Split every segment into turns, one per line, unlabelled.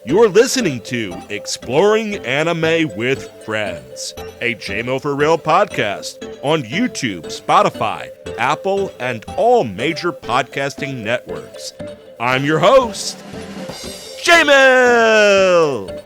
You're listening to Exploring Anime with Friends, a JMO for Real podcast on YouTube, Spotify, Apple, and all major podcasting networks. I'm your host, JMO!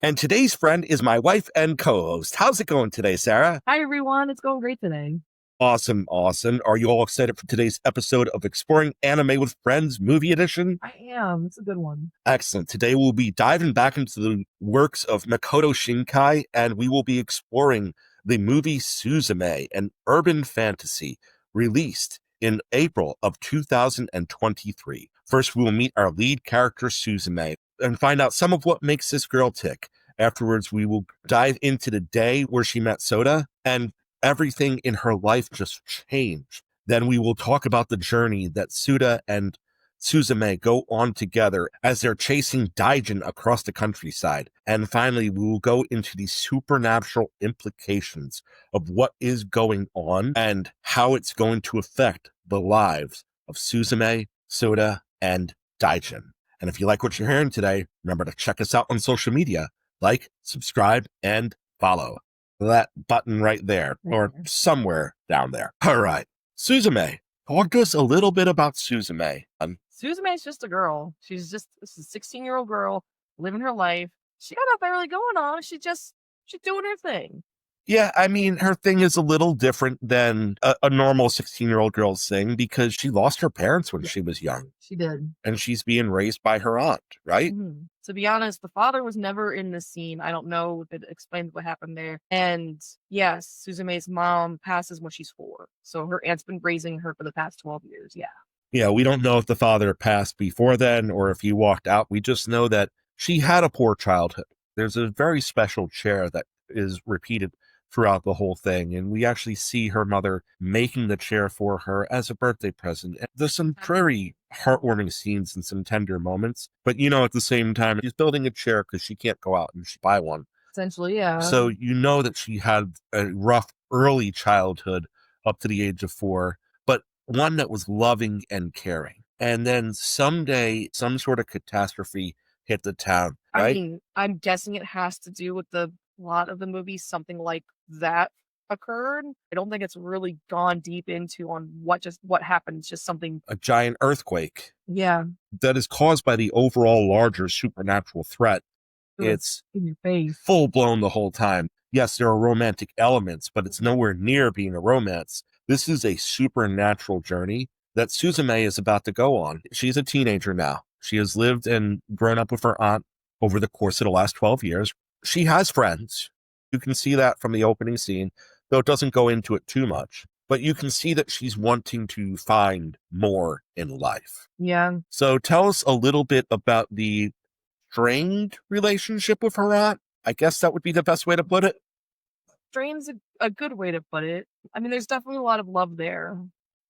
And today's friend is my wife and co-host. How's it going today, Sarah?
Hi, everyone. It's going great today.
Awesome. Are you all excited for today's episode of Exploring Anime with Friends Movie Edition?
I am. It's a good one.
Excellent. Today we'll be diving back into the works of Makoto Shinkai, and we will be exploring the movie Suzume, an urban fantasy released in April of 2023. First, we will meet our lead character, Suzume, and find out some of what makes this girl tick. Afterwards, we will dive into the day where she met Soda, and everything in her life just changed. Then we will talk about the journey that Suda and Suzume go on together as they're chasing Daijin across the countryside. And finally, we will go into the supernatural implications of what is going on and how it's going to affect the lives of Suzume, Soda, and Daijin. And if you like what you're hearing today, remember to check us out on social media. Like, subscribe, and follow. That button right there, or somewhere down there. All right. Suzume. Talk to us a little bit about Suzume.
Suzume is just a girl. She's a 16-year-old girl living her life. She got nothing really going on. She's doing her thing.
Yeah, I mean, her thing is a little different than a normal 16-year-old girl's thing because she lost her parents when she was young.
She did.
And she's being raised by her aunt, right?
Mm-hmm. To be honest, the father was never in the scene. I don't know if it explains what happened there. And yes, Suzume's mom passes when she's 4. So her aunt's been raising her for the past 12 years. Yeah.
Yeah, we don't know if the father passed before then or if he walked out. We just know that she had a poor childhood. There's a very special chair that is repeated throughout the whole thing, and we actually see her mother making the chair for her as a birthday present. And there's some very heartwarming scenes and some tender moments, but at the same time, she's building a chair because she can't go out and buy one.
Essentially, yeah.
So you know that she had a rough early childhood up to the age of 4, but one that was loving and caring. And then someday, some sort of catastrophe hit the town, right?
I mean, I'm guessing it has to do with the plot of the movie, something like that occurred. I don't think it's really gone deep into on what happened. It's just something,
a giant earthquake.
Yeah.
That is caused by the overall larger supernatural threat. It's
in your face.
Full blown the whole time. Yes, there are romantic elements, but it's nowhere near being a romance. This is a supernatural journey that Suzume is about to go on. She's a teenager now. She has lived and grown up with her aunt over the course of the last 12 years. She has friends. You can see that from the opening scene, though it doesn't go into it too much. But you can see that she's wanting to find more in life.
Yeah.
So tell us a little bit about the strained relationship with her aunt. I guess that would be the best way to put it.
Strained's a good way to put it. I mean, there's definitely a lot of love there.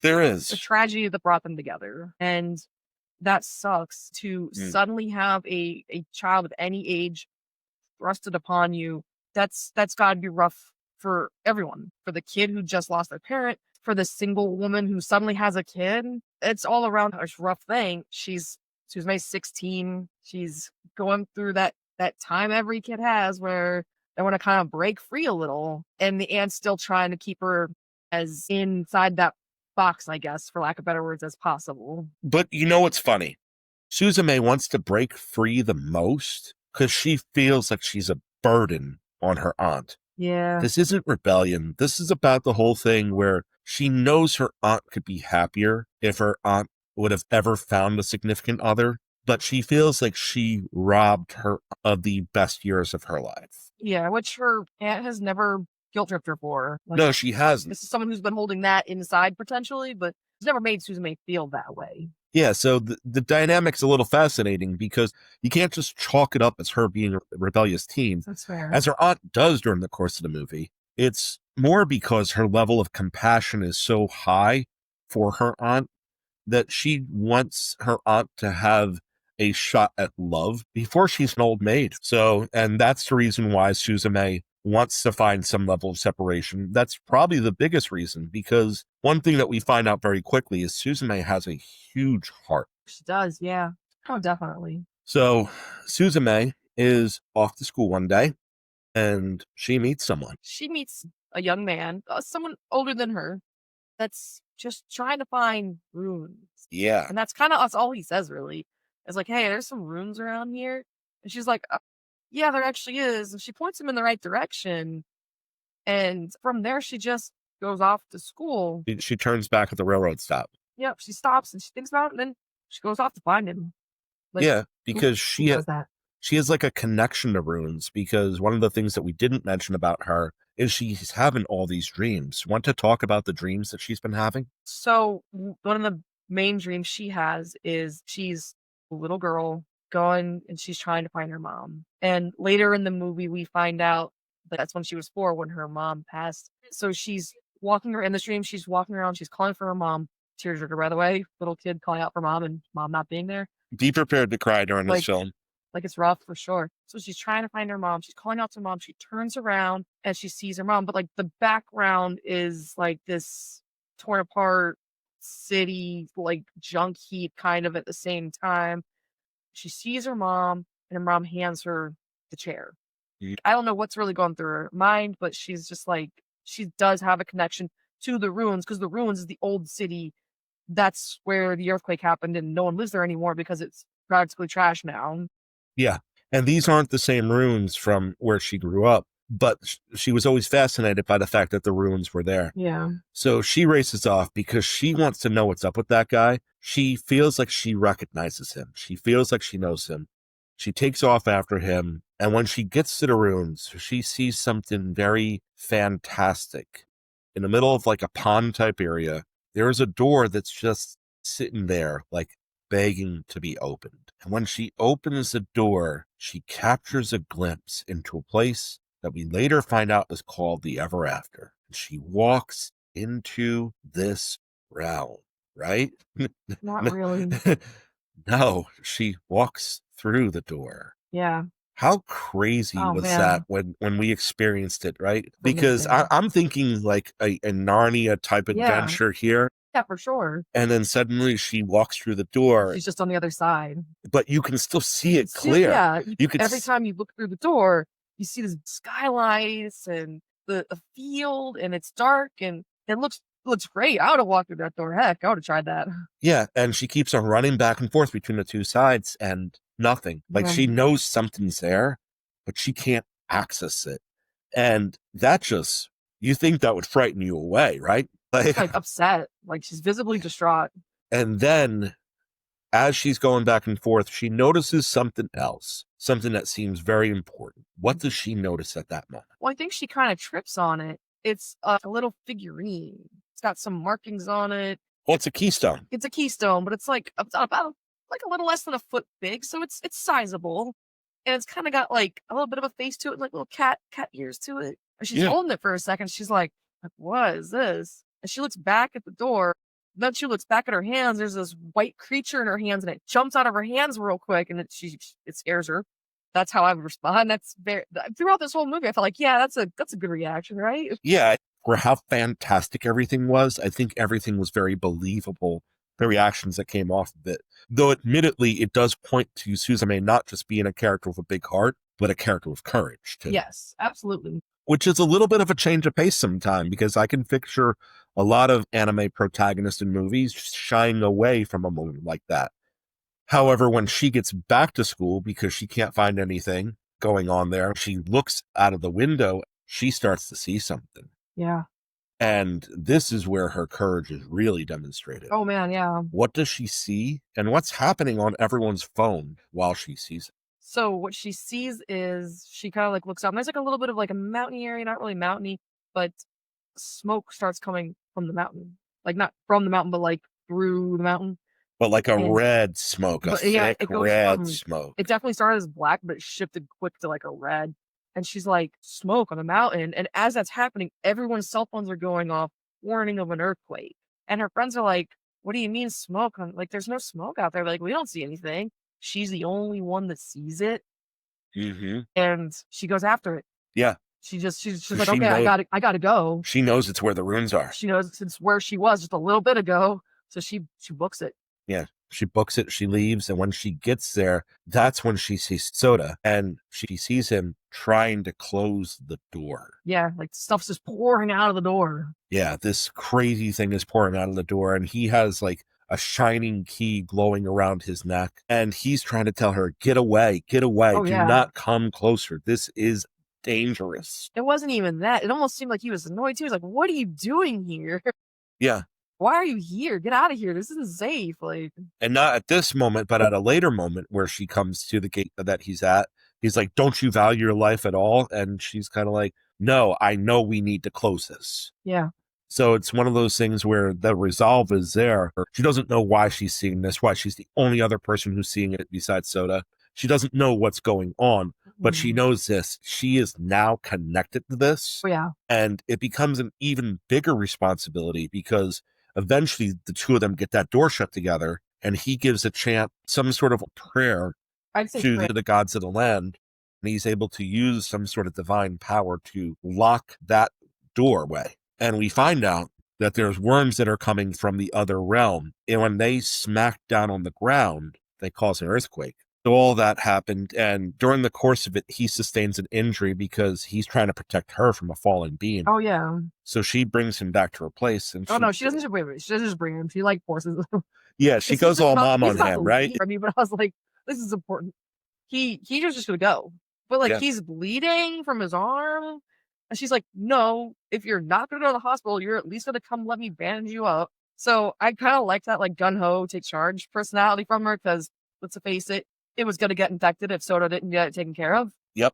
There is.
The tragedy that brought them together. And that sucks to suddenly have a child of any age thrusted upon you. That's got to be rough for everyone. For the kid who just lost their parent, for the single woman who suddenly has a kid. It's all around a rough thing. Suzume's 16. She's going through that time every kid has where they want to kind of break free a little. And the aunt's still trying to keep her as inside that box, I guess, for lack of better words, as possible.
But you know what's funny? Suzume wants to break free the most because she feels like she's a burden on her aunt.
Yeah.
This isn't rebellion. This is about the whole thing where she knows her aunt could be happier if her aunt would have ever found a significant other, but she feels like she robbed her of the best years of her life.
Yeah, which her aunt has never guilt-tripped her for.
No, she hasn't.
This is someone who's been holding that inside potentially, but it's never made Suzume feel that way.
Yeah, so the dynamic's a little fascinating because you can't just chalk it up as her being a rebellious teen.
That's fair.
As her aunt does during the course of the movie. It's more because her level of compassion is so high for her aunt that she wants her aunt to have a shot at love before she's an old maid. So, and that's the reason why Suzume wants to find some level of separation. That's probably the biggest reason, because one thing that we find out very quickly is Suzume has a huge heart.
She does, yeah. Oh, definitely.
So Suzume is off to school one day and she meets someone.
She meets a young man, someone older than her, that's just trying to find runes.
Yeah.
And that's all he says, really. It's like, hey, there's some runes around here. And she's like, yeah, there actually is. And she points him in the right direction. And from there, she just goes off to school.
She turns back at the railroad stop.
Yep, she stops and she thinks about it, and then she goes off to find him. Like,
Yeah, because
who does that?
she has like a connection to runes, because one of the things that we didn't mention about her is she's having all these dreams. Want to talk about the dreams that she's been having?
So one of the main dreams she has is she's a little girl going and she's trying to find her mom. And later in the movie, we find out that that's when she was 4 when her mom passed. So she's walking around in this dream. She's walking around. She's calling for her mom. Tearjerker, by the way, little kid calling out for mom and mom not being there.
Be prepared to cry during this film.
Like, it's rough for sure. So she's trying to find her mom. She's calling out to mom. She turns around and she sees her mom. But like the background is like this torn apart city, like junk heap kind of at the same time. She sees her mom and her mom hands her the chair. I don't know what's really going through her mind, but she's just like, she does have a connection to the ruins, because the ruins is the old city. That's where the earthquake happened and no one lives there anymore because it's practically trash now.
Yeah. And these aren't the same ruins from where she grew up, but she was always fascinated by the fact that the ruins were there.
Yeah.
So she races off because she wants to know what's up with that guy. She feels like she recognizes him. She feels like she knows him. She takes off after him. And when she gets to the ruins, she sees something very fantastic. In the middle of like a pond type area, there is a door that's just sitting there, like begging to be opened. And when she opens the door, she captures a glimpse into a place that we later find out is called the Ever After. She walks into this realm, right?
Not really.
No, she walks through the door.
Yeah.
How crazy was that when we experienced it, right? Because I'm thinking like a Narnia type adventure here.
Yeah, for sure.
And then suddenly she walks through the door.
She's just on the other side.
But you can still see it clear.
Yeah. Every time you look through the door, you see this skylights and the field, and it's dark and it looks great. I would have walked through that door. Heck, I would have tried that.
Yeah, and she keeps on running back and forth between the two sides and nothing. Like she knows something's there, but she can't access it. And that just, you think that would frighten you away, right?
Like upset, like she's visibly distraught.
And then as she's going back and forth, she notices something else, something that seems very important. What does she notice at that moment?
Well, I think she kind of trips on it. It's a little figurine. It's got some markings on it.
Well, it's a keystone.
It's a keystone, but it's like about like a little less than a foot big, so it's sizable. And it's kind of got like a little bit of a face to it, like little cat ears to it. And she's holding it for a second. She's like, what is this? And she looks back at the door. Then she looks back at her hands. There's this white creature in her hands, and it jumps out of her hands real quick, and it scares her. That's how I would respond. That's throughout this whole movie, I felt like, yeah, that's a good reaction, right?
Yeah, for how fantastic everything was, I think everything was very believable. The reactions that came off of it, though, admittedly, it does point to Suzume not just being a character with a big heart, but a character with courage too.
Yes, absolutely.
Which is a little bit of a change of pace sometimes, because I can picture a lot of anime protagonists in movies shying away from a moment like that. However, when she gets back to school because she can't find anything going on there, she looks out of the window, she starts to see something.
Yeah.
And this is where her courage is really demonstrated.
Oh, man, yeah.
What does she see? And what's happening on everyone's phone while she sees it?
So what she sees is she kind of like looks up, and there's like a little bit of like a mountainy area, not really mountainy, but smoke starts coming from the mountain. Like not from the mountain, but like through the mountain.
But like a red smoke, a thick red smoke.
It definitely started as black, but it shifted quick to like a red. And she's like, smoke on the mountain. And as that's happening, everyone's cell phones are going off, warning of an earthquake. And her friends are like, what do you mean smoke? Like, there's no smoke out there. Like, we don't see anything. She's the only one that sees it.
Mm-hmm.
And she goes after it.
Yeah.
She's like, okay, I gotta go.
She knows it's where the runes are.
She knows it's where she was just a little bit ago. So she books it.
Yeah. She books it, she leaves, and when she gets there, that's when she sees Soda, and she sees him trying to close the door.
Yeah, like stuff's just pouring out of the door.
Yeah, this crazy thing is pouring out of the door, and he has like a shining key glowing around his neck, and he's trying to tell her, get away,
Oh
do
yeah.
not come closer. This is dangerous.
It wasn't even that. It almost seemed like he was annoyed too. He was like, what are you doing here?
Yeah.
Why are you here? Get out of here. This isn't safe. Like,
And not at this moment, but at a later moment where she comes to the gate that he's at. He's like, don't you value your life at all? And she's kind of like, no, I know we need to close this.
yeah.
So it's one of those things where the resolve is there. She doesn't know why she's seeing this, why she's the only other person who's seeing it besides Soda. She doesn't know what's going on, but she knows this. She is now connected to this.
Oh, yeah.
And it becomes an even bigger responsibility because eventually the two of them get that door shut together, and he gives a chant, some sort of prayer to the gods of the land. And he's able to use some sort of divine power to lock that doorway. And we find out that there's worms that are coming from the other realm. And when they smack down on the ground, they cause an earthquake. So all that happened, and during the course of it, he sustains an injury because he's trying to protect her from a fallen being.
Oh, yeah.
So she brings him back to her place. And
no, she doesn't. Wait, she doesn't just bring him. She like forces him.
Yeah, she goes all mom on him, right?
I mean, but I was like, this is important. He was just gonna go, but like he's bleeding from his arm, and she's like, no, if you're not gonna go to the hospital, you're at least gonna come let me bandage you up. So I kind of like that, like gun ho, take charge personality from her, because let's face it, it was gonna get infected if Soda didn't get it taken care of.
Yep.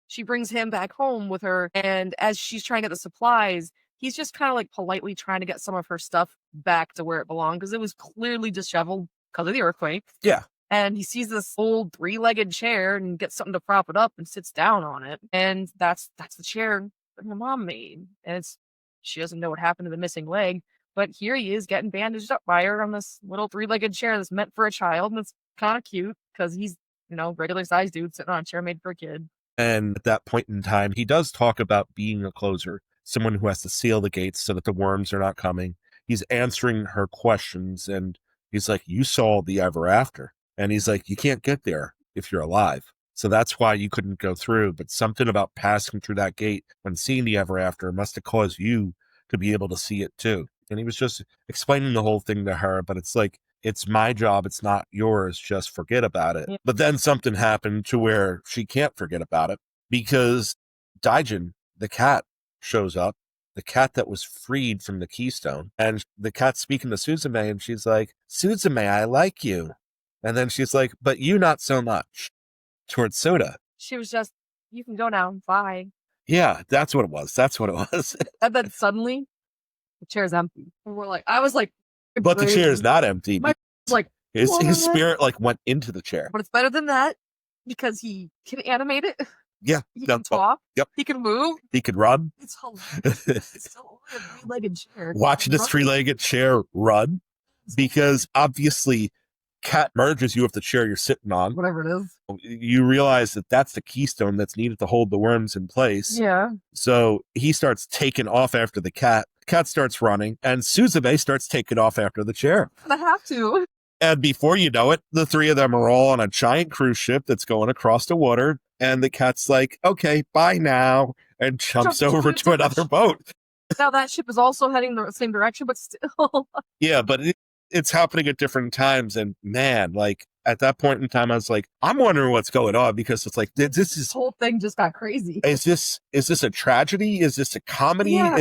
She brings him back home with her, and as she's trying to get the supplies, he's just kind of like politely trying to get some of her stuff back to where it belonged, because it was clearly disheveled because of the earthquake.
Yeah.
And he sees this old 3-legged chair and gets something to prop it up and sits down on it. And that's the chair that my mom made. And she doesn't know what happened to the missing leg, but here he is getting bandaged up by her on this little 3-legged chair that's meant for a child. And it's kind of cute because he's, regular sized dude sitting on a chair made for a kid.
And at that point in time, he does talk about being a closer, someone who has to seal the gates so that the worms are not coming. He's answering her questions, and he's like, you saw the ever after. And he's like, you can't get there if you're alive. So that's why you couldn't go through. But something about passing through that gate when seeing the ever after must have caused you to be able to see it too. And he was just explaining the whole thing to her, but it's like, it's my job, it's not yours, just forget about it. Yeah. But then something happened to where she can't forget about it, because Daijin, the cat, shows up, the cat that was freed from the keystone, and the cat's speaking to Suzume, and she's like, Suzume, I like you. And then she's like, but you not so much, towards Soda.
She was just, you can go now, bye.
Yeah, that's what it was.
And then suddenly, the chair's empty. And I was like,
but the chair is not empty. His spirit went into the chair.
But it's better than that, because he can animate it.
Yeah.
He can talk.
Yep.
He can move.
He can run.
It's hilarious. It's still only a 3-legged chair.
Watching this 3-legged chair run, because obviously cat merges you with the chair you're sitting on.
Whatever it is.
You realize that that's the keystone that's needed to hold the worms in place.
Yeah.
So he starts taking off after the cat. The cat starts running, and Suzume starts taking off after the chair.
I have to.
And before you know it, the three of them are all on a giant cruise ship that's going across the water. And the cat's like, okay, bye now, and jumps over to another boat.
Now that ship is also heading the same direction, but still.
Yeah, but it's happening at different times. And man, at that point in time, I was like, I'm wondering what's going on, because it's like, this
whole thing just got crazy.
Is this a tragedy? Is this a comedy?
Yeah.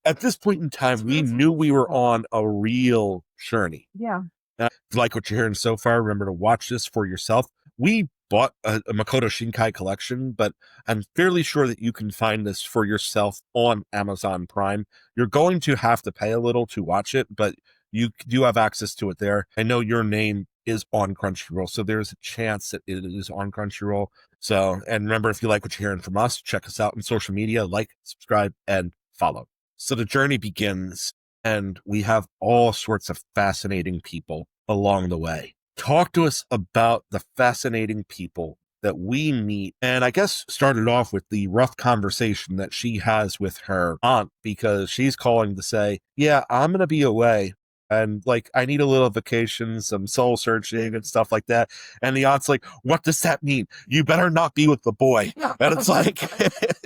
At this point in time, we knew we were on a real journey.
Yeah.
If you like what you're hearing so far, remember to watch this for yourself. We bought a Makoto Shinkai collection, but I'm fairly sure that you can find this for yourself on Amazon Prime. You're going to have to pay a little to watch it, but you do have access to it there. I know your name is on Crunchyroll, so there's a chance that it is on Crunchyroll. So, and remember, if you like what you're hearing from us, check us out on social media, like, subscribe, and follow. So the journey begins, and we have all sorts of fascinating people along the way. Talk to us about the fascinating people that we meet. And I guess started off with the rough conversation that she has with her aunt, because she's calling to say, yeah, I'm going to be away. and like I need a little vacation, some soul searching and stuff like that. And the aunt's like, what does that mean? You better not be with the boy. And it's like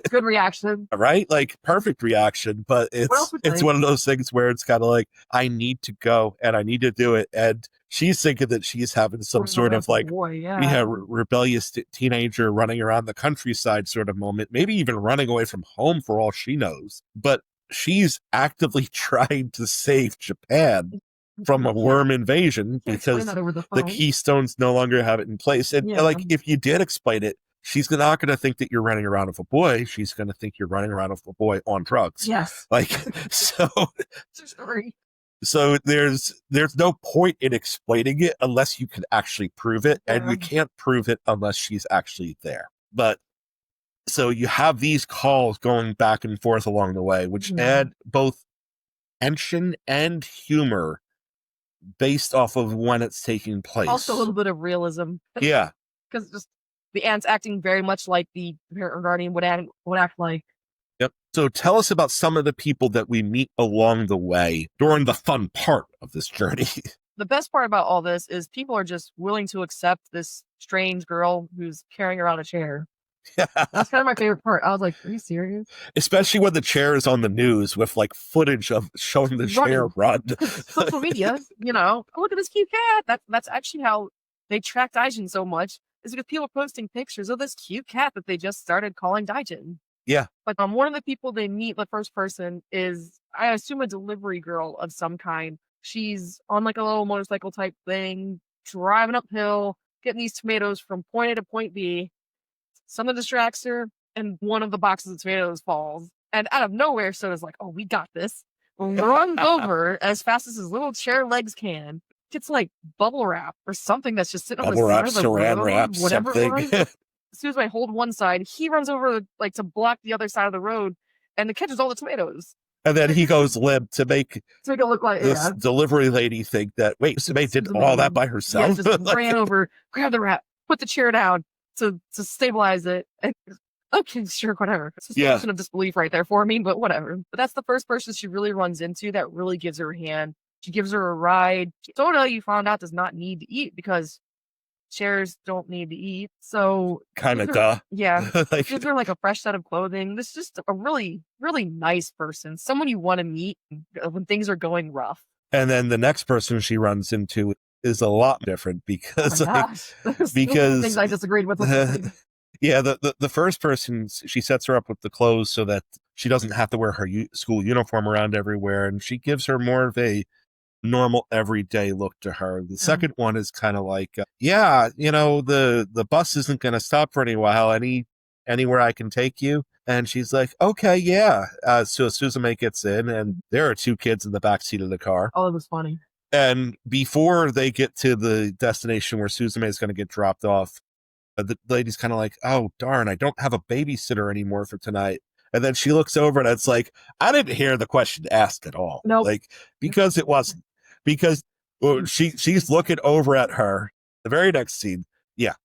good reaction.
Right? Like perfect reaction, but it's one of those things where it's kind of like I need to go and I need to do it. And she's thinking that she's having some sort of like rebellious teenager running around the countryside sort of moment, maybe even running away from home for all she knows. But she's actively trying to save Japan from a worm invasion because the Keystones no longer have it in place. And like, if you did explain it, she's not going to think that you're running around with a boy. She's going to think you're running around with a boy on drugs.
Yes.
Like, so,
sorry.
So there's no point in explaining it unless you can actually prove it. And you can't prove it unless she's actually there. But so you have these calls going back and forth along the way, which add both tension and humor based off of when it's taking place.
Also a little bit of realism.
Yeah.
Because just the aunt's acting very much like the parent or guardian would act like.
Yep. So tell us about some of the people that we meet along the way during the fun part of this journey.
The best part about all this is people are just willing to accept this strange girl who's carrying around a chair. That's kind of my favorite part. I was like, are you serious?
Especially when the chair is on the news with like footage of showing the chair run.
Social media, look at this cute cat. That's actually how they track Daijin so much, is because people are posting pictures of this cute cat that they just started calling Daijin.
Yeah.
But one of the people they meet, the first person, is, I assume, a delivery girl of some kind. She's on like a little motorcycle type thing, driving uphill, getting these tomatoes from point A to point B. Something distracts her, and one of the boxes of tomatoes falls. And out of nowhere, Soda's like, oh, we got this. Runs over as fast as his little chair legs can. Gets like bubble wrap or something that's just sitting on the side of the road.
Wrap,
whatever it was. As soon as I hold one side, he runs over like to block the other side of the road and catches all the tomatoes.
And then he goes limp to make
it look like
this delivery lady think that, wait, Suzume did all that by herself?
Yeah, just ran over, grabbed the wrap, put the chair down to stabilize it. And, okay, sure, whatever. Suspension of disbelief right there for me, but whatever. But that's the first person she really runs into that really gives her a hand. She gives her a ride. Soda, you found out, does not need to eat because chairs don't need to eat. So
kind of duh.
Yeah. Gives her like a fresh set of clothing. This is just a really, really nice person. Someone you want to meet when things are going rough.
And then the next person she runs into is a lot different because
things I disagreed with.
Yeah, the first person, she sets her up with the clothes so that she doesn't have to wear her school uniform around everywhere, and she gives her more of a normal everyday look to her. The second one is kind of like, the bus isn't going to stop for any while. Anywhere I can take you? And she's like, okay, yeah. So Suzume gets in, and there are two kids in the backseat of the car.
Oh, it was funny.
And before they get to the destination where Suzume is going to get dropped off, the lady's kind of like, oh, darn, I don't have a babysitter anymore for tonight. And then she looks over and it's like, I didn't hear the question asked at all.
Nope.
Like, because it wasn't. Because she's looking over at her. The very next scene,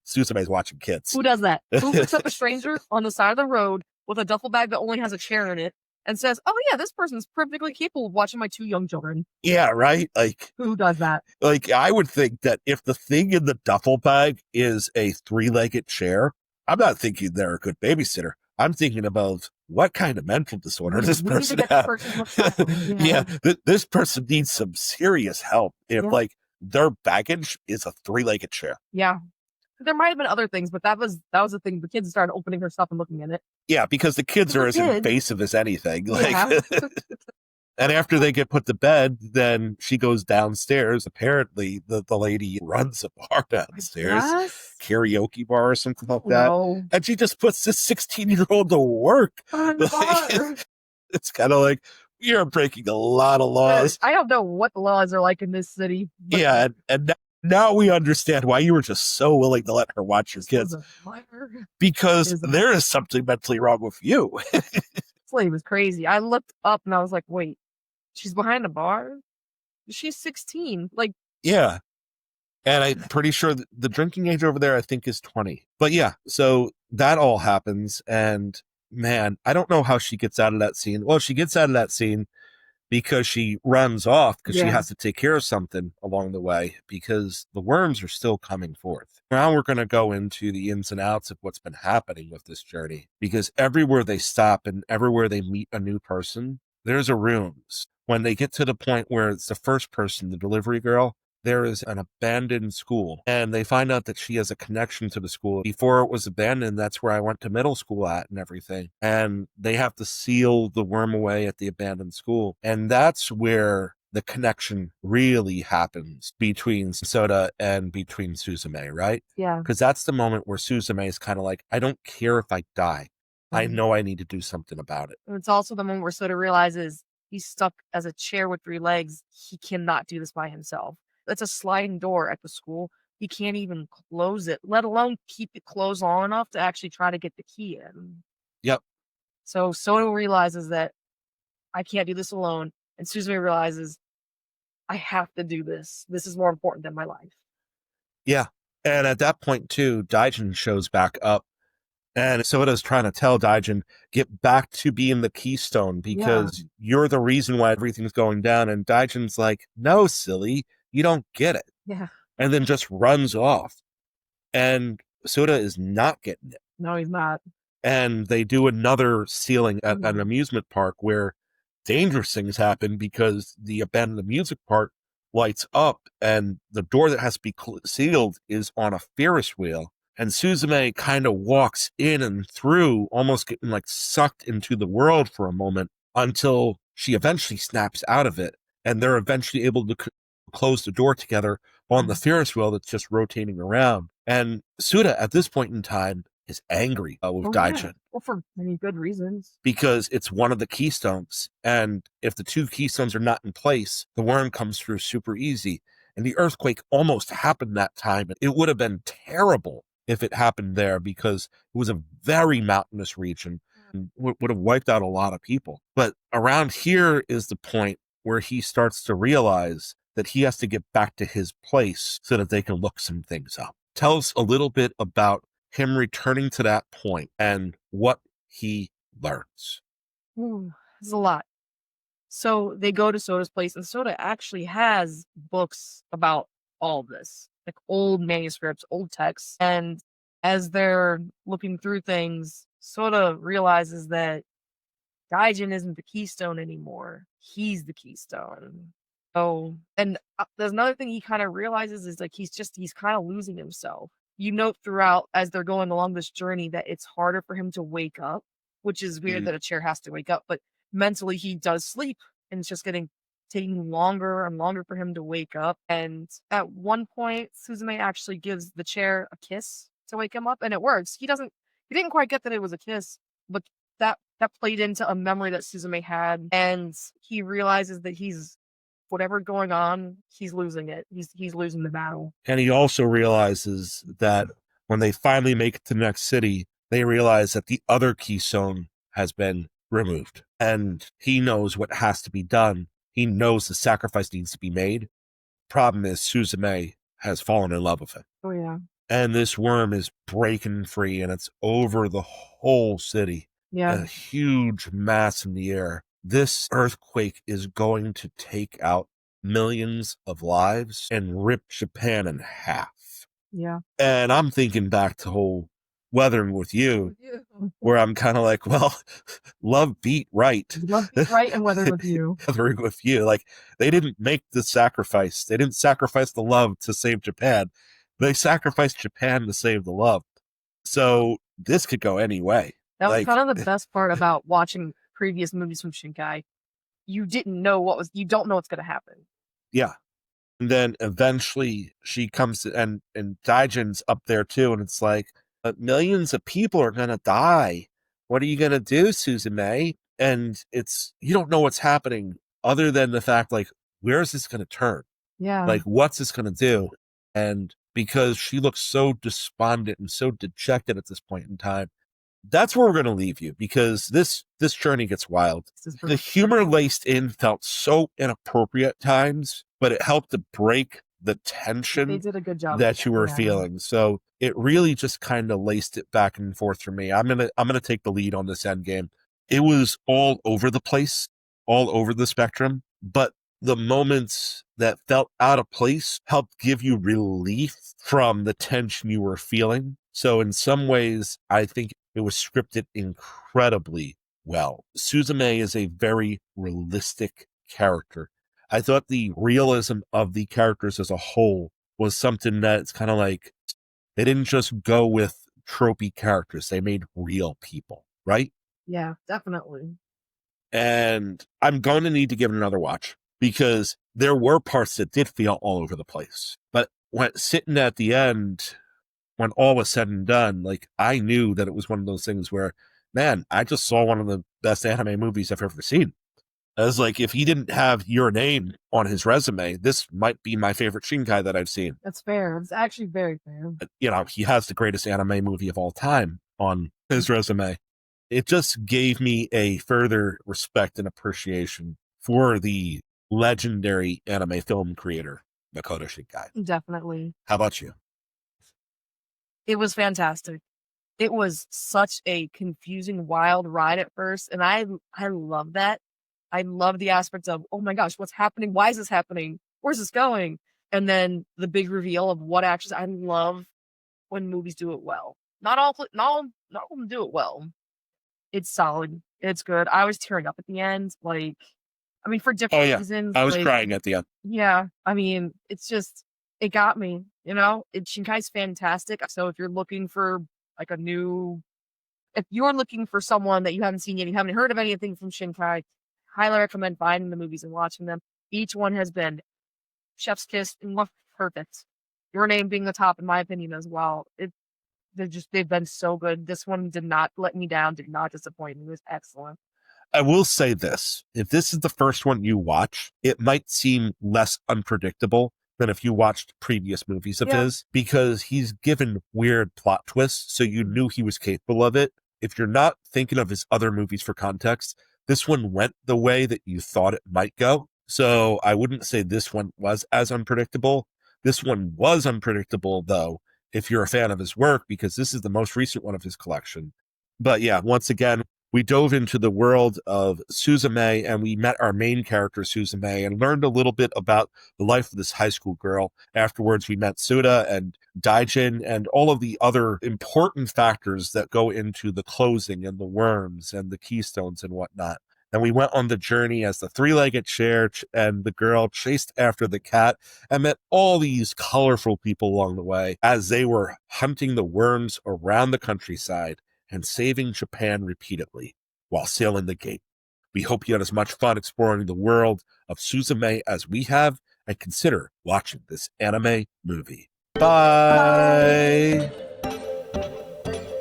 Suzume's watching kids.
Who does that? Who picks up a stranger on the side of the road with a duffel bag that only has a chair in it and says, oh yeah, this person's perfectly capable of watching my two young children?
Yeah, right? Like,
who does that?
Like, I would think that if the thing in the duffel bag is a three-legged chair, I'm not thinking they're a good babysitter. I'm thinking about what kind of mental disorder this person has. This person needs some serious help if like their baggage is a three-legged chair.
Yeah. There might have been other things, but that was the thing. The kids started opening her stuff and looking at it.
Yeah, because the kids are as invasive as anything. And after they get put to bed, then she goes downstairs. Apparently, the lady runs a bar downstairs, karaoke bar or something like that. No. And she just puts this 16-year-old to work. It's kind of like, you're breaking a lot of laws.
I don't know what the laws are like in this city.
Yeah, and now we understand why you were just so willing to let her watch your kids. Because there is something mentally wrong with you.
This lady was crazy. I looked up and I was like, wait. She's behind a bar? She's 16. Like,
yeah. And I'm pretty sure the drinking age over there, I think, is 20. But yeah, so that all happens. And man, I don't know how she gets out of that scene. Well, she gets out of that scene because she runs off because she
Yeah.
has to take care of something along the way because the worms are still coming forth. Now we're going to go into the ins and outs of what's been happening with this journey because everywhere they stop and everywhere they meet a new person, there's a rooms. When they get to the point where it's the first person, the delivery girl, there is an abandoned school and they find out that she has a connection to the school. Before it was abandoned, that's where I went to middle school at and everything. And they have to seal the worm away at the abandoned school. And that's where the connection really happens between Soda and between Suzume, right?
Yeah.
Because that's the moment where Suzume is kind of like, I don't care if I die. I know I need to do something about it.
And it's also the moment where Soda realizes he's stuck as a chair with 3 legs. He cannot do this by himself. It's a sliding door at the school. He can't even close it, let alone keep it closed long enough to actually try to get the key in.
Yep.
So Soda realizes that I can't do this alone. And Suzume realizes I have to do this. This is more important than my life.
Yeah. And at that point, too, Daijin shows back up. And Soda's trying to tell Daijin, get back to being the keystone because you're the reason why everything's going down. And Daijin's like, no, silly, you don't get it.
Yeah.
And then just runs off. And Soda is not getting it.
No, he's not.
And they do another sealing at an amusement park where dangerous things happen because the abandoned amusement park lights up and the door that has to be sealed is on a Ferris wheel. And Suzume kind of walks in and through, almost getting like sucked into the world for a moment until she eventually snaps out of it. And they're eventually able to close the door together on the Ferris wheel that's just rotating around. And Suda, at this point in time, is angry with Daijin.
Yeah. Well, for many good reasons.
Because it's one of the keystones. And if the 2 keystones are not in place, the worm comes through super easy. And the earthquake almost happened that time. It would have been terrible if it happened there because it was a very mountainous region and would have wiped out a lot of people. But around here is the point where he starts to realize that he has to get back to his place so that they can look some things up. Tell us a little bit about him returning to that point and what he learns.
There's a lot. So they go to Soda's place, and Soda actually has books about all of this, like old manuscripts, old texts. And as they're looking through things, Soda realizes that Daijin isn't the keystone anymore. He's the keystone. Oh, and there's another thing he kind of realizes is like he's kind of losing himself. You note throughout as they're going along this journey that it's harder for him to wake up, which is weird that a chair has to wake up, but mentally he does sleep and it's just taking longer and longer for him to wake up. And at one point, Suzume actually gives the chair a kiss to wake him up, and it works. He didn't quite get that it was a kiss, but that played into a memory that Suzume had, and he realizes that whatever going on, he's losing it. He's losing the battle.
And he also realizes that when they finally make it to the next city, they realize that the other keystone has been removed. And he knows what has to be done. He knows the sacrifice needs to be made. Problem is, Suzume has fallen in love with it.
Oh, yeah.
And this worm is breaking free, and it's over the whole city.
Yeah.
A huge mass in the air. This earthquake is going to take out millions of lives and rip Japan in half.
Yeah.
And I'm thinking back to whole Weathering with You, where I'm kind of like, well, love beat right.
Love beat right and Weathering with You.
Weathering with You. Like, they didn't make the sacrifice. They didn't sacrifice the love to save Japan. They sacrificed Japan to save the love. So this could go any way.
That was kind of the best part about watching previous movies from Shinkai. You don't know what's going to happen.
Yeah. And then eventually she comes to, and Daijin's up there too. And it's like, millions of people are going to die. What are you going to do, Suzume? And you don't know what's happening other than the fact, like, where is this going to turn?
Yeah.
Like, what's this going to do? And because she looks so despondent and so dejected at this point in time, that's where we're going to leave you because this journey gets wild. The humor laced in felt so inappropriate at times, but it helped to break the tension
they did a good job
that you were feeling. So it really just kind of laced it back and forth for me. I'm gonna take the lead on this end game. It was all over the place. all over the spectrum, but the moments that felt out of place helped give you relief from the tension you were feeling. So in some ways, I think it was scripted incredibly well. Suzume is a very realistic character. I thought the realism of the characters as a whole was something that's kind of like, they didn't just go with tropey characters. They made real people, right?
Yeah, definitely.
And I'm going to need to give it another watch because there were parts that did feel all over the place. But when sitting at the end, when all was said and done, like, I knew that it was one of those things where, man, I just saw one of the best anime movies I've ever seen. I was like, if he didn't have Your Name on his resume, this might be my favorite Shinkai that I've seen.
That's fair. It's actually very fair.
You know, he has the greatest anime movie of all time on his resume. It just gave me a further respect and appreciation for the legendary anime film creator, Makoto Shinkai.
Definitely.
How about you?
It was fantastic. It was such a confusing, wild ride at first, and I love that. I love the aspect of, oh my gosh, what's happening? Why is this happening? Where's this going? And then the big reveal of what actually. I love when movies do it well. Not all of them do it well. It's solid. It's good. I was tearing up at the end, like, I mean, for different reasons.
I was
like,
crying at the end.
Yeah, I mean, it's just, it got me. Shinkai's fantastic. So if you're looking for like if you're looking for someone that you haven't seen yet, you haven't heard of anything from Shinkai, highly recommend finding the movies and watching them. Each one has been chef's kiss and perfect. Your Name being the top, in my opinion, as well. They've been so good. This one did not let me down, did not disappoint me. It was excellent.
I will say this. If this is the first one you watch, it might seem less unpredictable than if you watched previous movies of his, because he's given weird plot twists, so you knew he was capable of it. If you're not thinking of his other movies for context, this one went the way that you thought it might go. So I wouldn't say this one was as unpredictable. This one was unpredictable, though, if you're a fan of his work, because this is the most recent one of his collection. But yeah, once again, we dove into the world of Suzume, and we met our main character, Suzume, and learned a little bit about the life of this high school girl. Afterwards, we met Suda and Daijin and all of the other important factors that go into the closing and the worms and the keystones and whatnot. And we went on the journey as the three-legged chair and the girl chased after the cat and met all these colorful people along the way as they were hunting the worms around the countryside and saving Japan repeatedly while sailing the gate. We hope you had as much fun exploring the world of Suzume as we have, and consider watching this anime movie. Bye!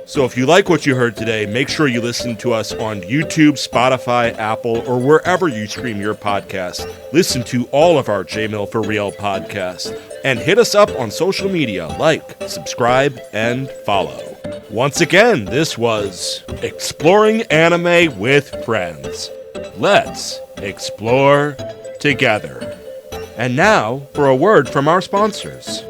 So if you like what you heard today, make sure you listen to us on YouTube, Spotify, Apple, or wherever you stream your podcast. Listen to all of our J-Mill for Real podcasts, and hit us up on social media, like, subscribe, and follow. Once again, this was Exploring Anime with Friends. Let's explore together. And now for a word from our sponsors.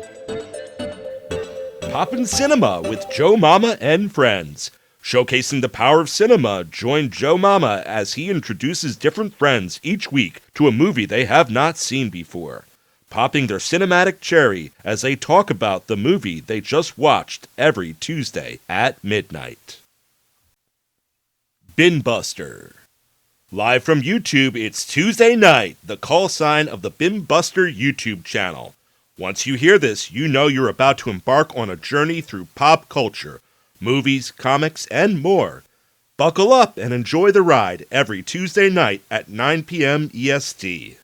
Poppin' Cinema with Joe Mama and Friends. Showcasing the power of cinema, join Joe Mama as he introduces different friends each week to a movie they have not seen before, popping their cinematic cherry as they talk about the movie they just watched every Tuesday at midnight. Bin Buster. Live from YouTube, it's Tuesday night, the call sign of the Bin Buster YouTube channel. Once you hear this, you know you're about to embark on a journey through pop culture, movies, comics, and more. Buckle up and enjoy the ride every Tuesday night at 9 p.m. EST.